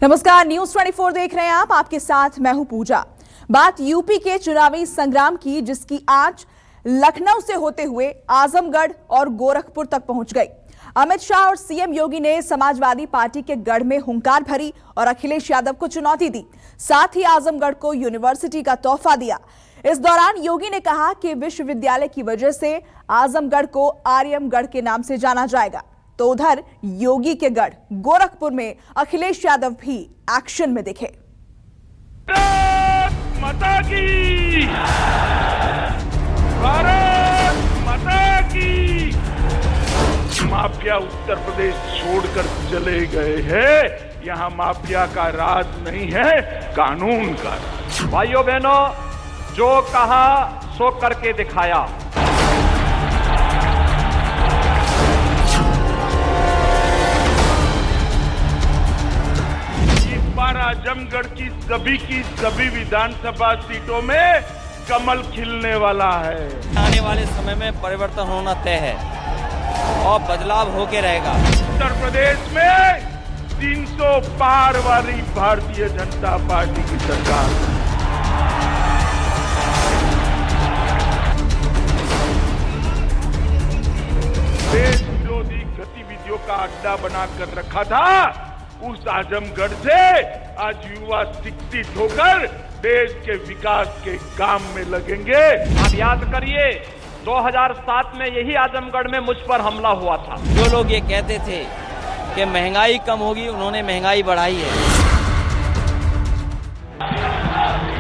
नमस्कार, न्यूज 24 देख रहे हैं आप। आपके साथ मैं हूं पूजा। बात यूपी के चुनावी संग्राम की, जिसकी आज लखनऊ से होते हुए आजमगढ़ और गोरखपुर तक पहुंच गई। अमित शाह और सीएम योगी ने समाजवादी पार्टी के गढ़ में हुंकार भरी और अखिलेश यादव को चुनौती दी। साथ ही आजमगढ़ को यूनिवर्सिटी का तोहफा दिया। इस दौरान योगी ने कहा कि विश्वविद्यालय की वजह से आजमगढ़ को आर्यमगढ़ के नाम से जाना जाएगा। तो उधर योगी के गढ़ गोरखपुर में अखिलेश यादव भी एक्शन में दिखे। भारत माता की, भारत माता की। माफिया उत्तर प्रदेश छोड़कर चले गए हैं। यहाँ माफिया का राज नहीं है, कानून का। भाइयों बहनों, जो कहा सो करके दिखाया। आजमगढ़ की सभी विधानसभा सीटों में कमल खिलने वाला है। आने वाले समय में परिवर्तन होना तय है और बदलाव होके रहेगा। उत्तर प्रदेश में 300 पार वाली भारतीय जनता पार्टी की सरकार। देश विरोधी गतिविधियों का अड्डा बनाकर रखा था। उस आजमगढ़ से आज युवा शिक्षित होकर देश के विकास के काम में लगेंगे। आप याद करिए, 2007 में यही आजमगढ़ में मुझ पर हमला हुआ था। जो लोग ये कहते थे कि महंगाई कम होगी, उन्होंने महंगाई बढ़ाई है।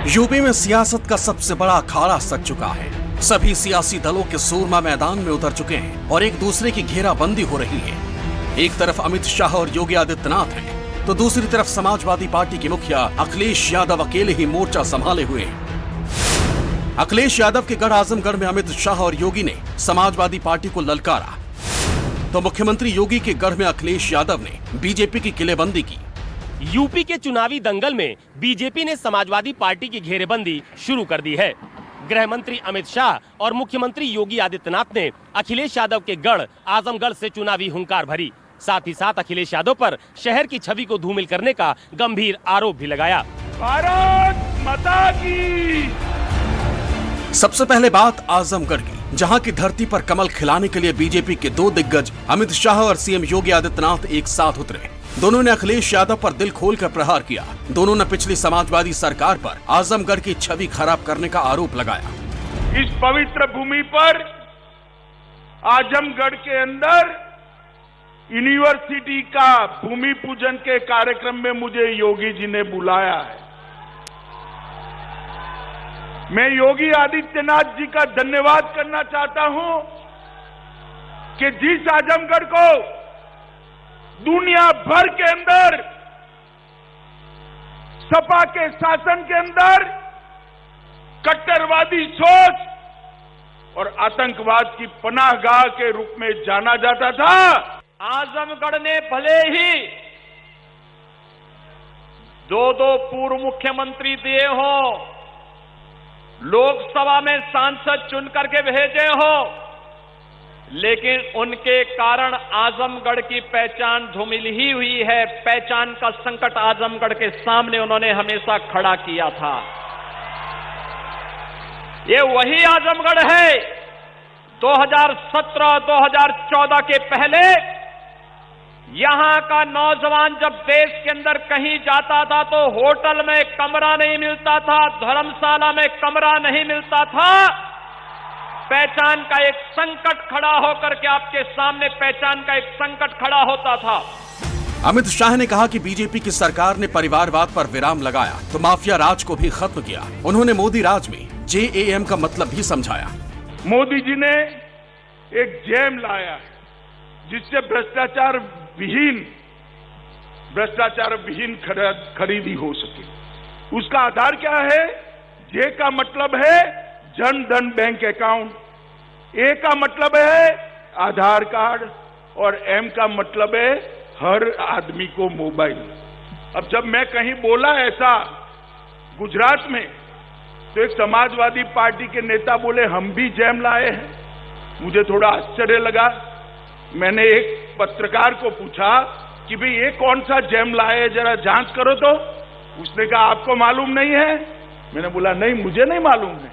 यूपी में सियासत का सबसे बड़ा अखाड़ा सज चुका है। सभी सियासी दलों के सूरमा मैदान में उतर चुके हैं और एक दूसरे की घेराबंदी हो रही है। एक तरफ अमित शाह और योगी आदित्यनाथ हैं, तो दूसरी तरफ समाजवादी पार्टी के मुखिया अखिलेश यादव अकेले ही मोर्चा संभाले हुए हैं। अखिलेश यादव के गढ़ आजमगढ़ में अमित शाह और योगी ने समाजवादी पार्टी को ललकारा, तो मुख्यमंत्री योगी के गढ़ में अखिलेश यादव ने बीजेपी की किलेबंदी की। यूपी के चुनावी दंगल में बीजेपी ने समाजवादी पार्टी की घेरेबंदी शुरू कर दी है। गृह मंत्री अमित शाह और मुख्यमंत्री योगी आदित्यनाथ ने अखिलेश यादव के गढ़ आजमगढ़ से चुनावी हुंकार भरी। साथ ही साथ अखिलेश यादव पर शहर की छवि को धूमिल करने का गंभीर आरोप भी लगाया। भारत माता की। सबसे पहले बात आजमगढ़ की, जहां की धरती पर कमल खिलाने के लिए बीजेपी के दो दिग्गज अमित शाह और सीएम योगी आदित्यनाथ एक साथ उतरे। दोनों ने अखिलेश यादव पर दिल खोलकर प्रहार किया। दोनों ने पिछली समाजवादी सरकार पर आजमगढ़ की छवि खराब करने का आरोप लगाया। इस पवित्र भूमि पर आजमगढ़ के अंदर यूनिवर्सिटी का भूमि पूजन के कार्यक्रम में मुझे योगी जी ने बुलाया है। मैं योगी आदित्यनाथ जी का धन्यवाद करना चाहता हूं कि जिस आजमगढ़ को दुनिया भर के अंदर सपा के शासन के अंदर कट्टरवादी सोच और आतंकवाद की पनाहगाह के रूप में जाना जाता था, आजमगढ़ ने भले ही दो पूर्व मुख्यमंत्री दिए हो, लोकसभा में सांसद चुन करके भेजे हो, लेकिन उनके कारण आजमगढ़ की पहचान धूमिल ही हुई है। पहचान का संकट आजमगढ़ के सामने उन्होंने हमेशा खड़ा किया था। ये वही आजमगढ़ है 2017-2014 के पहले यहां का नौजवान जब देश के अंदर कहीं जाता था तो होटल में कमरा नहीं मिलता था, धर्मशाला में कमरा नहीं मिलता था। पहचान का एक संकट खड़ा होकर के आपके सामने पहचान का एक संकट खड़ा होता था। अमित शाह ने कहा कि बीजेपी की सरकार ने परिवारवाद पर विराम लगाया तो माफिया राज को भी खत्म किया। उन्होंने मोदी राज में JAM का मतलब भी समझाया। मोदी जी ने एक जैम लाया है जिससे भ्रष्टाचार विहीन खरीदी हो सके। उसका आधार क्या है? जे का मतलब है जन धन बैंक अकाउंट, ए का मतलब है आधार कार्ड और M का मतलब है हर आदमी को मोबाइल। अब जब मैं कहीं बोला ऐसा गुजरात में, तो एक समाजवादी पार्टी के नेता बोले हम भी जैम लाए हैं। मुझे थोड़ा आश्चर्य लगा। मैंने एक पत्रकार को पूछा कि भाई ये कौन सा जैम लाए, जरा जांच करो तो। उसने कहा आपको मालूम नहीं है? मैंने बोला नहीं, मुझे नहीं मालूम है।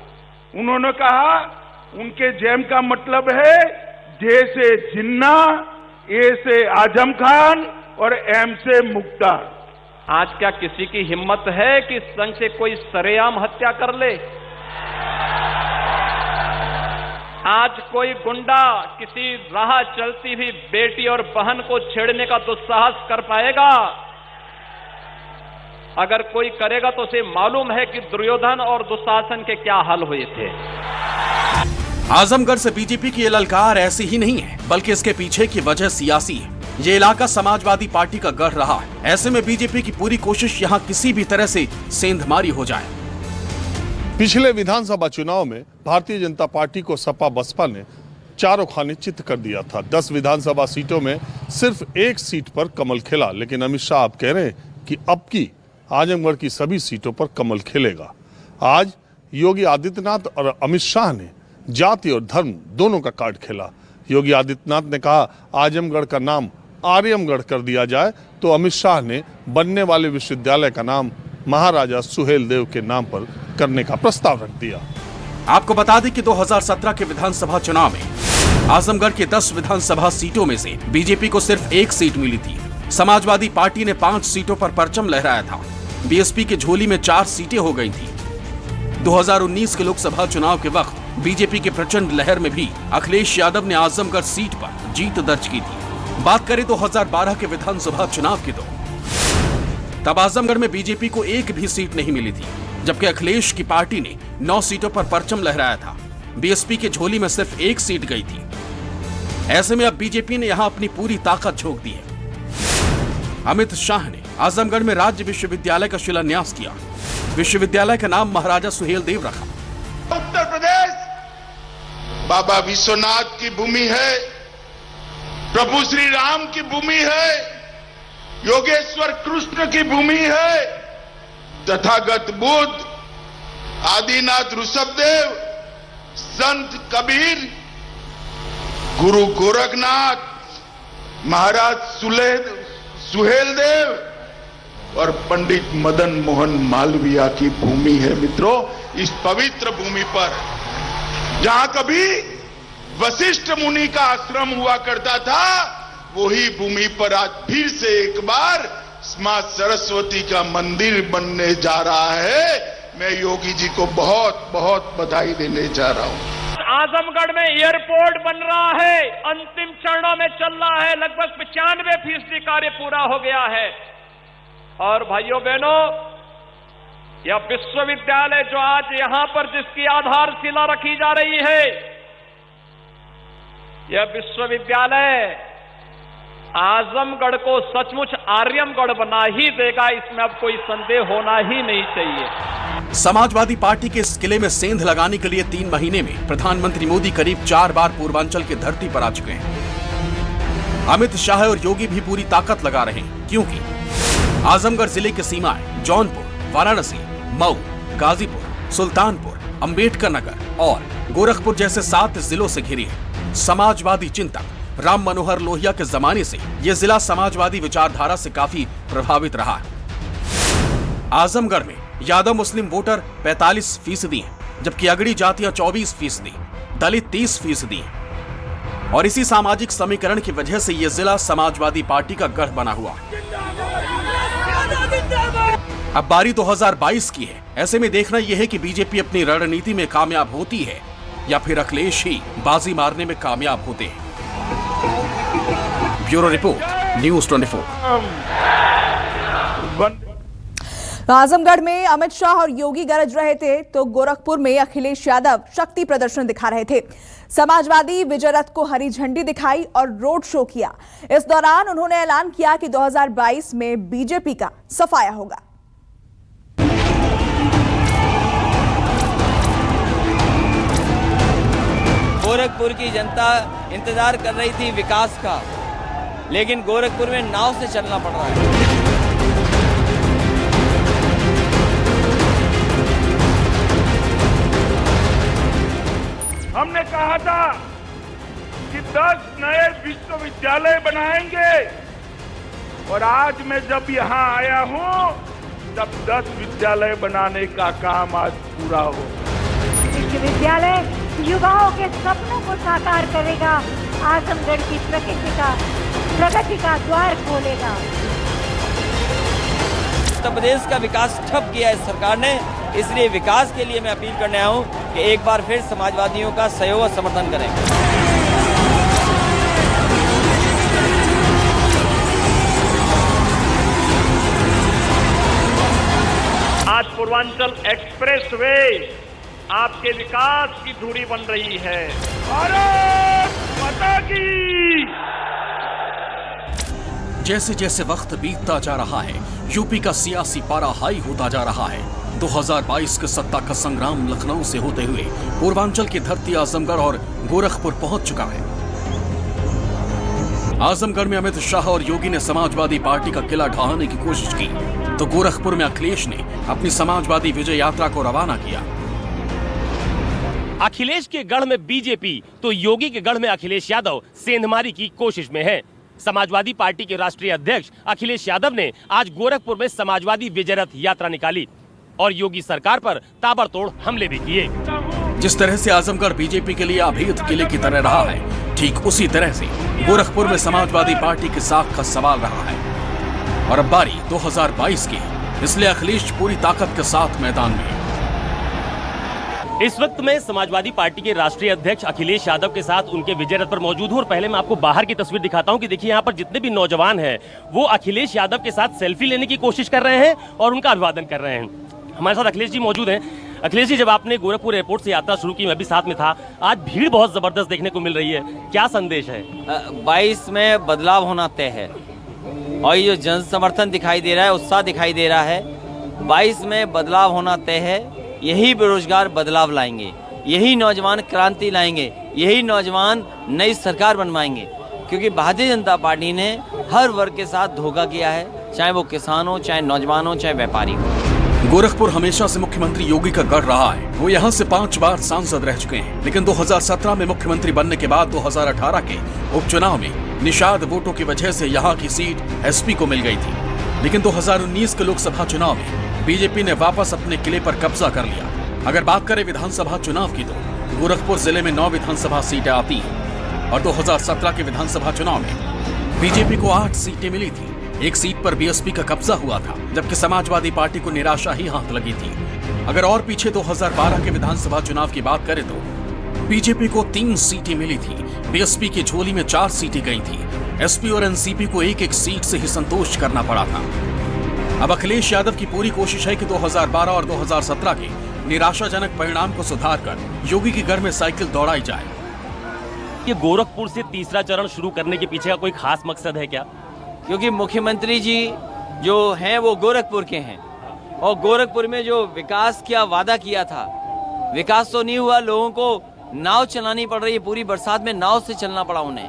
उन्होंने कहा उनके जैम का मतलब है जे से जिन्ना, ए से आजम खान और एम से मुख्तार। आज क्या किसी की हिम्मत है कि संघ से कोई सरेआम हत्या कर ले? आज कोई गुंडा किसी राह चलती हुई बेटी और बहन को छेड़ने का दुस्साहस कर पाएगा? अगर कोई करेगा तो उसे मालूम है कि दुर्योधन और दुशासन के क्या हाल हुए थे। आजमगढ़ से बीजेपी की ये ललकार ऐसी ही नहीं है, बल्कि इसके पीछे की वजह सियासी है। ये इलाका समाजवादी पार्टी का गढ़ रहा है। ऐसे में बीजेपी की पूरी कोशिश यहाँ किसी भी तरह से सेंधमारी हो जाए। पिछले विधानसभा चुनाव में भारतीय जनता पार्टी को सपा बसपा ने चारों खाने चित कर दिया था। 10 विधानसभा सीटों में सिर्फ एक सीट पर कमल खिला, लेकिन अमित शाह अब कह रहे हैं कि अब की आजमगढ़ की सभी सीटों पर कमल खिलेगा। आज योगी आदित्यनाथ और अमित शाह ने जाति और धर्म दोनों का कार्ड खेला। योगी आदित्यनाथ ने कहा आजमगढ़ का नाम आर्यमगढ़ कर दिया जाए, तो अमित शाह ने बनने वाले विश्वविद्यालय का नाम महाराजा सुहेलदेव के नाम पर करने का प्रस्ताव रख दिया। आपको बता दें कि 2017 के विधानसभा चुनाव में आजमगढ़ के 10 विधानसभा सीटों में से बीजेपी को सिर्फ एक सीट मिली थी। समाजवादी पार्टी ने 5 सीटों पर परचम लहराया था। बीएसपी की झोली में 4 सीटें हो गई थी। 2019 के लोकसभा चुनाव के वक्त बीजेपी के प्रचंड लहर में भी अखिलेश यादव ने आजमगढ़ सीट पर जीत दर्ज की थी। बात करें 2012 के विधानसभा चुनाव की तो तब आजमगढ़ में बीजेपी को एक भी सीट नहीं मिली थी, जबकि अखिलेश की पार्टी ने 9 सीटों पर परचम लहराया था। बीएसपी की झोली में सिर्फ एक सीट गई थी। ऐसे में अब बीजेपी ने यहां अपनी पूरी ताकत झोंक दी है। अमित शाह ने आजमगढ़ में राज्य विश्वविद्यालय का शिलान्यास किया। विश्वविद्यालय का नाम महाराजा सुहेलदेव रखा। उत्तर प्रदेश बाबा विश्वनाथ की भूमि है, प्रभु श्री राम की भूमि है, योगेश्वर कृष्ण की भूमि है, तथागत बुद्ध, आदिनाथ ऋषभदेव, संत कबीर, गुरु गोरखनाथ, महाराज सुहेलदेव और पंडित मदन मोहन मालवीय की भूमि है। मित्रों, इस पवित्र भूमि पर जहां कभी वशिष्ठ मुनि का आश्रम हुआ करता था, वही भूमि पर आज फिर से एक बार मां सरस्वती का मंदिर बनने जा रहा है। मैं योगी जी को बहुत बहुत बधाई देने जा रहा हूं। आजमगढ़ में एयरपोर्ट बन रहा है, अंतिम चरणों में चल रहा है। लगभग 95% कार्य पूरा हो गया है। और भाइयों बहनों, यह विश्वविद्यालय जो आज यहां पर जिसकी आधारशिला रखी जा रही है, यह विश्वविद्यालय आजमगढ़ को सचमुच आर्यमगढ़ बना ही देगा, इसमें अब कोई संदेह होना ही नहीं चाहिए। समाजवादी पार्टी के इस किले में सेंध लगाने के लिए 3 महीने में प्रधानमंत्री मोदी करीब 4 बार पूर्वांचल की धरती पर आ चुके हैं। अमित शाह और योगी भी पूरी ताकत लगा रहे हैं, क्योंकि आजमगढ़ जिले की सीमाएं जौनपुर, वाराणसी, मऊ, गाजीपुर, सुल्तानपुर, अंबेडकर नगर और गोरखपुर जैसे 7 जिलों से घिरी है। समाजवादी चिंतक राम मनोहर लोहिया के जमाने से यह जिला समाजवादी विचारधारा से काफी प्रभावित रहा है। आजमगढ़ में यादव मुस्लिम वोटर 45% हैं, जबकि अगड़ी जातियां 24%, दलित 30% हैं। और इसी सामाजिक समीकरण की वजह से यह जिला समाजवादी पार्टी का गढ़ बना हुआ है। अब बारी 2022 की है। ऐसे में देखना यह है कि बीजेपी अपनी रणनीति में कामयाब होती है या फिर अखिलेश ही बाजी मारने में कामयाब होते हैं। Bureau report, news 24। आजमगढ़ में अमित शाह और योगी गरज रहे थे, तो गोरखपुर में अखिलेश यादव शक्ति प्रदर्शन दिखा रहे थे। समाजवादी विजय रथ को हरी झंडी दिखाई और रोड शो किया। इस दौरान उन्होंने ऐलान किया कि 2022 में बीजेपी का सफाया होगा। गोरखपुर की जनता इंतजार कर रही थी विकास का, लेकिन गोरखपुर में नाव से चलना पड़ रहा है। हमने कहा था कि 10 नए विश्वविद्यालय बनाएंगे, और आज मैं जब यहाँ आया हूँ तब 10 विद्यालय बनाने का काम आज पूरा हो। विश्वविद्यालय युवाओं के सपनों को साकार करेगा, आजमगढ़ की प्रगति का द्वार खोलेगा। उत्तर प्रदेश का विकास ठप किया है सरकार ने, इसलिए विकास के लिए मैं अपील करने आया हूँ कि एक बार फिर समाजवादियों का सहयोग और समर्थन करें। आज पूर्वांचल एक्सप्रेसवे आपके विकास की धुरी बन रही है। भारत माता की। जैसे जैसे वक्त बीतता जा रहा है, यूपी का सियासी पारा हाई होता जा रहा है। 2022 के सत्ता का संग्राम लखनऊ से होते हुए पूर्वांचल की धरती आजमगढ़ और गोरखपुर पहुंच चुका है। आजमगढ़ में अमित शाह और योगी ने समाजवादी पार्टी का किला ढहाने की कोशिश की, तो गोरखपुर में अखिलेश ने अपनी समाजवादी विजय यात्रा को रवाना किया। अखिलेश के गढ़ में बीजेपी तो योगी के गढ़ में अखिलेश यादव सेंधमारी की कोशिश में है। समाजवादी पार्टी के राष्ट्रीय अध्यक्ष अखिलेश यादव ने आज गोरखपुर में समाजवादी विजय रथ यात्रा निकाली और योगी सरकार पर ताबड़तोड़ हमले भी किए। जिस तरह से आजमगढ़ बीजेपी के लिए अभेद किले की तरह रहा है, ठीक उसी तरह से गोरखपुर में समाजवादी पार्टी की साख का सवाल रहा है। और अब बारी 2022 की, इसलिए अखिलेश पूरी ताकत के साथ मैदान में है। इस वक्त मैं समाजवादी पार्टी के राष्ट्रीय अध्यक्ष अखिलेश यादव के साथ उनके विजय रथ पर मौजूद हूं और पहले मैं आपको बाहर की तस्वीर दिखाता हूं कि देखिए यहाँ पर जितने भी नौजवान हैं वो अखिलेश यादव के साथ सेल्फी लेने की कोशिश कर रहे हैं और उनका अभिवादन कर रहे हैं। हमारे साथ अखिलेश जी मौजूद हैं। अखिलेश जी, जब आपने गोरखपुर एयरपोर्ट से यात्रा शुरू की, मैं भी साथ में था, आज भीड़ बहुत जबरदस्त देखने को मिल रही है, क्या संदेश है? 22 में बदलाव होना तय है और ये जो जन समर्थन दिखाई दे रहा है, उत्साह दिखाई दे रहा है, 22 में बदलाव होना तय है। यही बेरोजगार बदलाव लाएंगे, यही नौजवान क्रांति लाएंगे, यही नौजवान नई सरकार बनवाएंगे, क्योंकि भारतीय जनता पार्टी ने हर वर्ग के साथ धोखा किया है, चाहे वो किसान हो, चाहे नौजवान हो, चाहे व्यापारी हो। गोरखपुर हमेशा से मुख्यमंत्री योगी का गढ़ रहा है। वो यहाँ से 5 बार सांसद रह चुके हैं, लेकिन 2017 में मुख्यमंत्री बनने के बाद 2018 के उपचुनाव में निषाद वोटों की वजह से यहाँ की सीट एसपी को मिल गई थी। लेकिन 2019 के लोकसभा चुनाव में बीजेपी ने वापस अपने किले पर कब्जा कर लिया। अगर बात करें विधानसभा चुनाव की, तो गोरखपुर जिले में 9 विधानसभा सीटें आती हैं और 2017 के विधानसभा चुनाव में बीजेपी को 8 सीटें मिली थी। एक सीट पर बीएसपी का कब्जा हुआ था, जबकि समाजवादी पार्टी को निराशा ही हाथ लगी थी। अगर और पीछे 2012 के विधानसभा चुनाव की बात करें तो बीजेपी को 3 सीटें मिली थी, बीएसपी की झोली में 4 सीटें गई थी। एसपी और एनसीपी को एक सीट से ही संतोष करना पड़ा था। अब अखिलेश यादव की पूरी कोशिश है कि 2012 और 2017 के निराशाजनक परिणाम को सुधारकर योगी के घर में साइकिल दौड़ाई जाए। ये गोरखपुर से तीसरा चरण शुरू करने के पीछे का कोई खास मकसद है क्या? क्योंकि मुख्यमंत्री जी जो हैं वो गोरखपुर के हैं और गोरखपुर में जो विकास का वादा किया था, विकास तो नहीं हुआ। लोगों को नाव चलानी पड़ रही है, पूरी बरसात में नाव से चलना पड़ा उन्हें।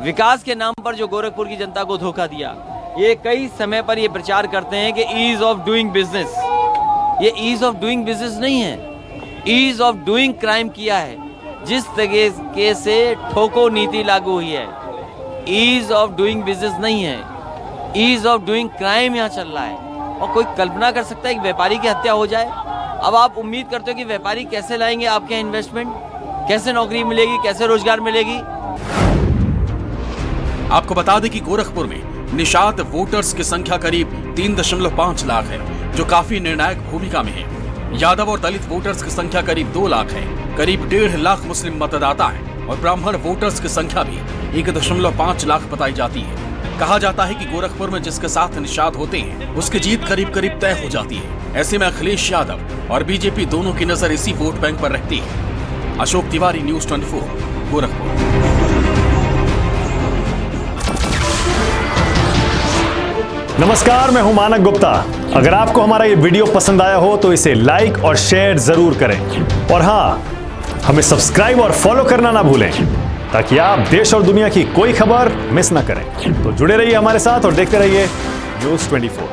विकास के नाम पर जो गोरखपुर की जनता को धोखा दिया, ये कई समय पर ये प्रचार करते हैं कि ईज ऑफ डूइंग बिजनेस। ये ईज ऑफ डूइंग बिजनेस नहीं है, ईज ऑफ डूइंग क्राइम किया है। जिस तरीके से ठोको नीति लागू हुई है, ईज ऑफ डूइंग बिजनेस नहीं है, ईज ऑफ डूइंग क्राइम यहाँ चल रहा है। और कोई कल्पना कर सकता है कि व्यापारी की हत्या हो जाए? अब आप उम्मीद करते हो कि व्यापारी कैसे लाएंगे आपके यहाँ इन्वेस्टमेंट, कैसे नौकरी मिलेगी, कैसे रोजगार मिलेगी? आपको बता दें कि गोरखपुर में निषाद वोटर्स की संख्या करीब 3.5 लाख है, जो काफी निर्णायक भूमिका में है। यादव और दलित वोटर्स की संख्या करीब 2 लाख है। करीब 1.5 लाख मुस्लिम मतदाता है और ब्राह्मण वोटर्स की संख्या भी 1.5 लाख बताई जाती है। कहा जाता है कि गोरखपुर में जिसके साथ निषाद होते हैं उसकी जीत करीब करीब तय हो जाती है। ऐसे में अखिलेश यादव और बीजेपी दोनों की नजर इसी वोट बैंक पर रहती है। अशोक तिवारी, न्यूज़ 24, गोरखपुर। नमस्कार, मैं हूं मानक गुप्ता। अगर आपको हमारा ये वीडियो पसंद आया हो तो इसे लाइक और शेयर जरूर करें और हाँ, हमें सब्सक्राइब और फॉलो करना ना भूलें ताकि आप देश और दुनिया की कोई खबर मिस ना करें। तो जुड़े रहिए हमारे साथ और देखते रहिए न्यूज़ 24।